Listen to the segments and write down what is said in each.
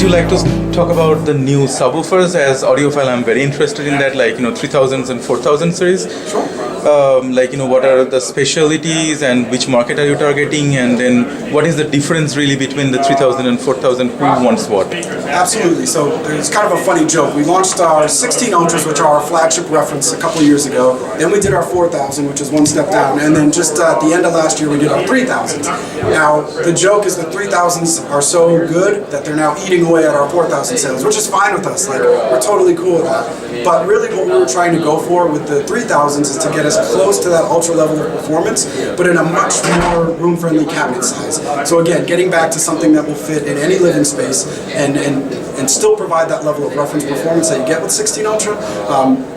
you like to talk about the new subwoofers? As audiophile, I'm very interested in that, like 3000s and 4000 series. Sure. What are the specialties and which market are you targeting, and then what is the difference really between the 3000 and 4000? Who wants what? Absolutely. So it's kind of a funny joke. We launched our 16 Ultras, which are our flagship reference, a couple of years ago. Then we did our 4000, which is one step down, and then just at the end of last year we did our 3000s. Now the joke is the 3000s are so good that they're now eating away at our 4000 sales, which is fine with us. Like, we're totally cool with that. But really, what we were trying to go for with the 3000s is to get us close to that ultra level of performance, but in a much more room-friendly cabinet size. So again, getting back to something that will fit in any living space and still provide that level of reference performance that you get with 16 Ultra.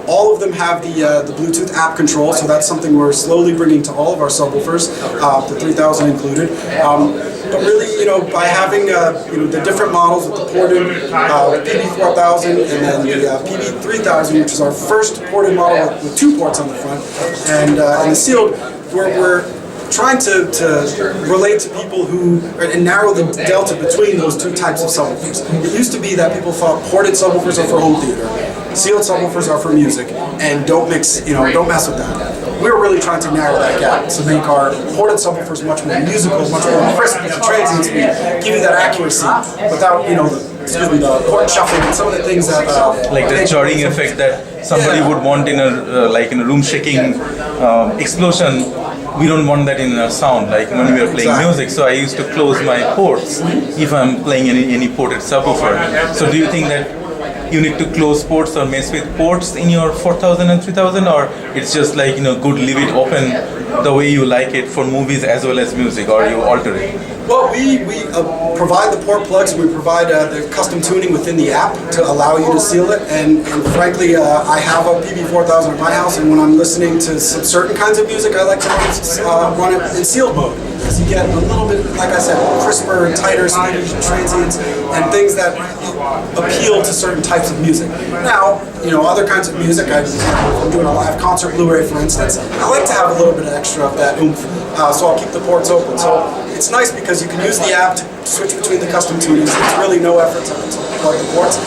All of them have the Bluetooth app control, so that's something we're slowly bringing to all of our subwoofers, the 3000 included. But really, by having the different models with the ported PB4000 and then the PB3000, which is our first ported model with 2 ports on the front, and the sealed, we're trying to relate to people and narrow the delta between those 2 types of subwoofers. It used to be that people thought ported subwoofers are for home theater, sealed subwoofers are for music, and don't mess with that. We're really trying to narrow that gap to make our ported subwoofers much more musical, much more crisp, and transient speed, give you that accuracy without, the port shuffling and some of the things that like the jarring effect that somebody would want in a room shaking explosion. We don't want that in our sound, like when we are playing music. So I used to close my ports if I'm playing any ported subwoofer. So do you think that you need to close ports or mess with ports in your 4000 and 3000, or it's just like good, leave it open the way you like it for movies as well as music, or you alter it? Well, we provide the port plugs, we provide the custom tuning within the app to allow you to seal it, and frankly, I have a PB4000 at my house, and when I'm listening to some certain kinds of music, I like to run it in sealed mode, because you get a little bit, like I said, crisper and tighter speakers and transients, and things that appeal to certain types of music. Now, other kinds of music, I'm doing a live concert Blu-ray, for instance, I like to have a little bit extra of that oomph, so I'll keep the ports open. So it's nice because you can use the app to switch between the custom tunings. It's really no effort to plug the ports.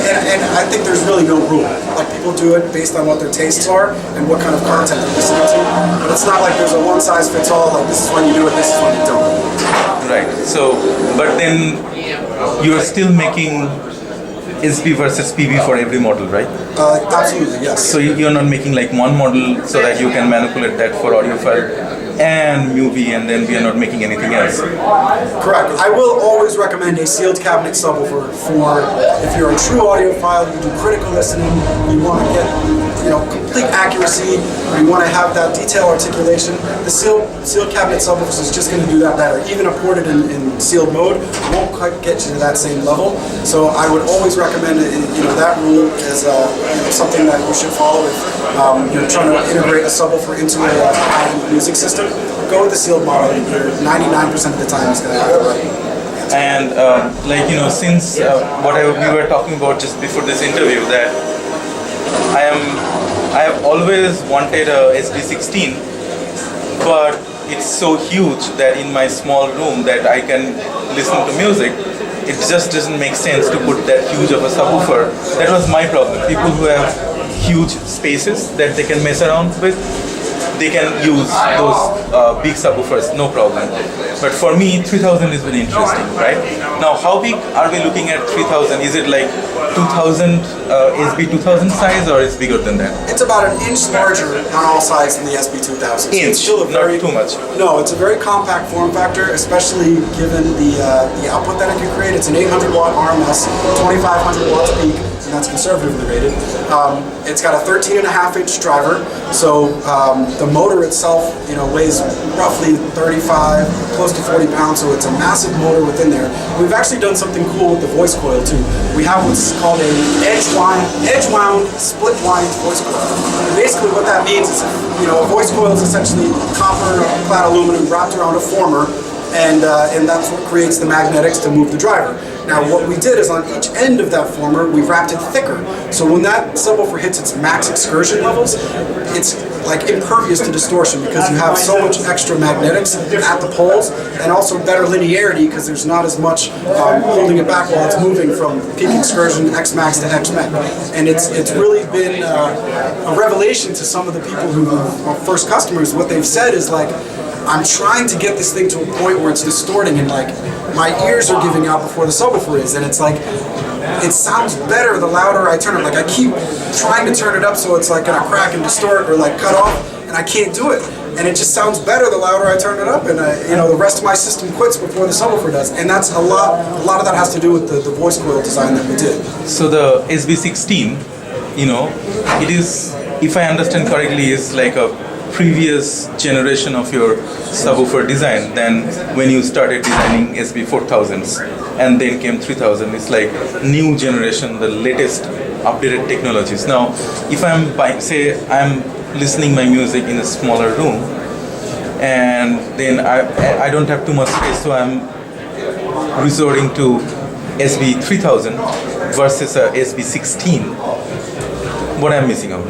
And I think there's really no rule. Like, people do it based on what their tastes are and what kind of content they're listening to. But it's not like there's a one-size-fits-all, like this is when you do it, this is when you don't. Right. So, but then you are still making SP versus PB for every model, right? Absolutely, yes. So you're not making like one model so that you can manipulate that for audiophile and movie, and then we are not making anything else. Correct. I will always recommend a sealed cabinet subwoofer for if you're a true audiophile, you do critical listening, you want to get complete accuracy, you want to have that detail articulation. The sealed cabinet subwoofers is just going to do that better. Even ported in sealed mode won't quite get you to that same level. So I would always recommend that rule is something that you should follow if you're trying to integrate a subwoofer into a high-end music system. Go with the sealed model. 99% of the time it's going to have it right. And since what we were talking about just before this interview, that I have always wanted a SB16, but it's so huge that in my small room that I can listen to music, it just doesn't make sense to put that huge of a subwoofer. That was my problem. People who have huge spaces that they can mess around with, they can use those big subwoofers, no problem. But for me, 3000 is very interesting, right? Now, how big are we looking at 3000? Is it like 2000 SB 2000 size, or it's bigger than that? It's about an inch larger on all sides than the SB 2000. Inch, it's still not too much. No, it's a very compact form factor, especially given the output that it can create. It's an 800 watt RMS, 2500 watts peak, and that's conservatively rated. It's got a 13.5-inch driver, so the motor itself, weighs roughly 35, close to 40 pounds, so it's a massive motor within there. We've actually done something cool with the voice coil too. We have what's called a edge-wound, split-wind voice coil. And basically what that means is, a voice coil is essentially copper-clad aluminum wrapped around a former, and that's what creates the magnetics to move the driver. Now what we did is on each end of that former, we wrapped it thicker. So when that subwoofer hits its max excursion levels, it's like impervious to distortion because you have so much extra magnetics at the poles, and also better linearity because there's not as much holding it back while it's moving from peak excursion X max to X max. And it's really been a revelation to some of the people who are first customers. What they've said is like, I'm trying to get this thing to a point where it's distorting and like my ears are giving out before the subwoofer is, and it's like, it sounds better the louder I turn it. Like I keep trying to turn it up so it's like gonna crack and distort or like cut off, and I can't do it. And it just sounds better the louder I turn it up, and the rest of my system quits before the subwoofer does. And that's a lot of that has to do with the voice coil design that we did. So the SB16, it is, if I understand correctly, is like a previous generation of your subwoofer design than when you started designing SB4000s, and then came 3000. It's like new generation, the latest updated technologies. Now, if I'm I'm listening my music in a smaller room, and then I don't have too much space, so I'm resorting to SB3000 versus a SB16. What I'm missing out?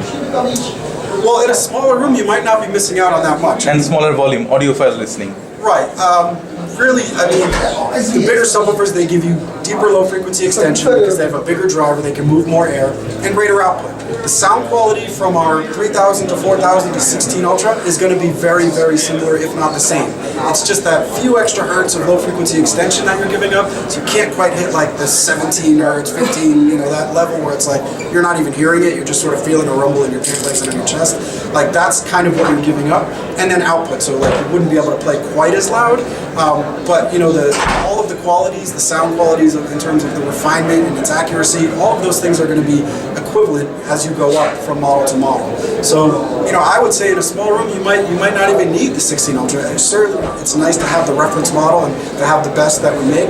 Well, in a smaller room, you might not be missing out on that much. And smaller volume, audiophile listening. Right. Really, I mean, the bigger subwoofers, they give you deeper low frequency extension because they have a bigger driver, they can move more air, and greater output. The sound quality from our 3000 to 4000 to 16 Ultra is going to be very, very similar, if not the same. It's just that few extra hertz of low frequency extension that you're giving up, so you can't quite hit like the 17 hertz, 15, that level where it's like you're not even hearing it, you're just sort of feeling a rumble in your legs and in your chest. Like that's kind of what you're giving up. And then output, so like you wouldn't be able to play quite as loud, but all of the qualities, the sound qualities in terms of the refinement and its accuracy, all of those things are going to be equivalent as you go up from model to model. So, I would say in a small room you might not even need the 16 Ultra. Certainly, it's nice to have the reference model and to have the best that we make.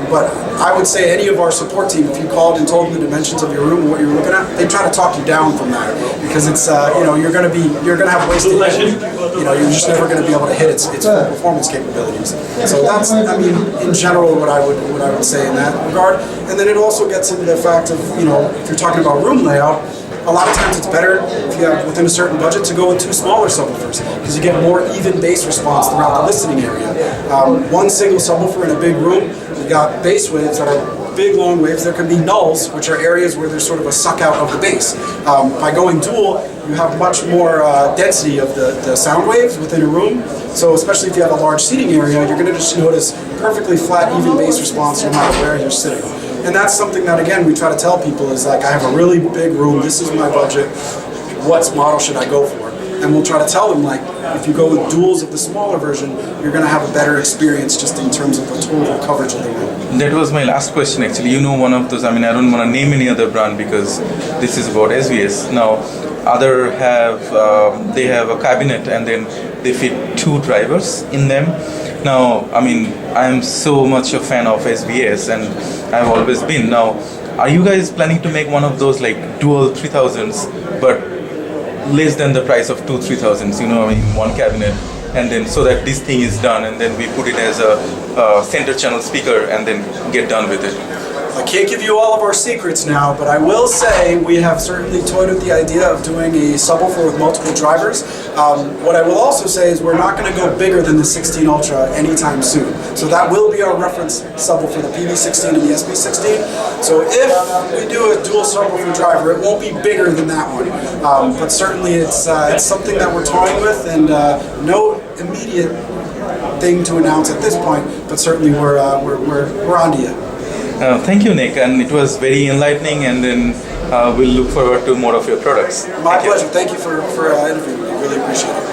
But I would say any of our support team, if you called and told them the dimensions of your room and what you're looking at, they try to talk you down from that because it's you're gonna have wasted energy. You're just never going to be able to hit its full performance capabilities. So that's, in general, what I would say in that regard. And then it also gets into the fact of, if you're talking about room layout, a lot of times it's better if you have within a certain budget to go with two smaller subwoofers because you get more even bass response throughout the listening area. One single subwoofer in a big room, you got bass waves that are big long waves. There can be nulls, which are areas where there's sort of a suck out of the bass. By going dual, you have much more density of the sound waves within a room. So especially if you have a large seating area, you're going to just notice perfectly flat, even bass response no matter where you're sitting. And that's something that, again, we try to tell people is like, I have a really big room, this is my budget, what model should I go for? And we'll try to tell them, like, if you go with duals of the smaller version, you're going to have a better experience just in terms of the total coverage of the room. That was my last question, actually. One of those, I don't want to name any other brand because this is about SVS. Now, other they have a cabinet and then they fit two drivers in them. Now, I'm so much a fan of SVS and I've always been. Now, are you guys planning to make one of those like dual 3000s, but less than the price of two 3000s, one cabinet, and then so that this thing is done and then we put it as a center channel speaker and then get done with it? I can't give you all of our secrets now, but I will say we have certainly toyed with the idea of doing a subwoofer with multiple drivers. What I will also say is we're not going to go bigger than the 16 Ultra anytime soon. So that will be our reference subwoofer, the PV16 and the SB16. So if we do a dual subwoofer driver, it won't be bigger than that one. But certainly it's something that we're toying with, and no immediate thing to announce at this point, but certainly we're on to you. Thank you, Nick, and it was very enlightening, and then we'll look forward to more of your products. My pleasure. Thank you for interviewing me. Really appreciate it.